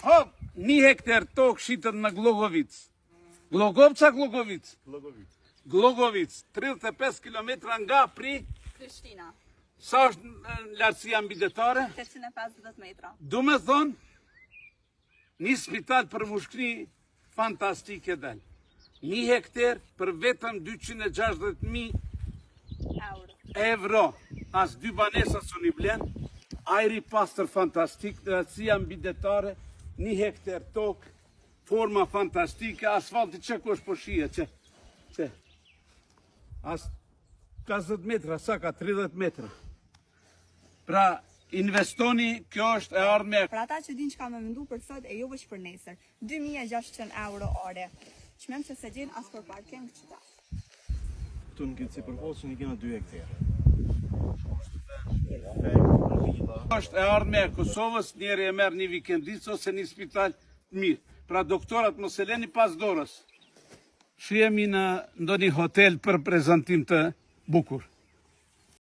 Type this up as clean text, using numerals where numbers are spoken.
Hop, 1 hektar tokë shitet në Glogovic. Glogovic? Glogovic, 35 km nga Prishtina. Sa është lartësia mbidetare? 850 metra. Du me thonë, një spital për mushkëni fantastike del. 1 hektar për vetëm 260.000 euro. As 2 banesa së një blen, ajri pastër fantastik, lartësia mbidetare, 1 hektar tokë, forma fantastike, asfalti që ku është po shije, që. As 50 metra, sa ka 30 metra. Pra, investoni, kjo është e ardhme. Për ata që din që ka me mendu për sot e jo veç për nesër, 2600 euro ore. Qmem që se gjenë as për parking qëta. Këtu në këtë si përposë një kena 2 hektarë. Është e ardhme e Kosovës, njeri e merë një vikendicë ose një spital mirë. Pra doktorat mos e leni pas dorës. Shihemi në ndonjë hotel për prezantim të bukur.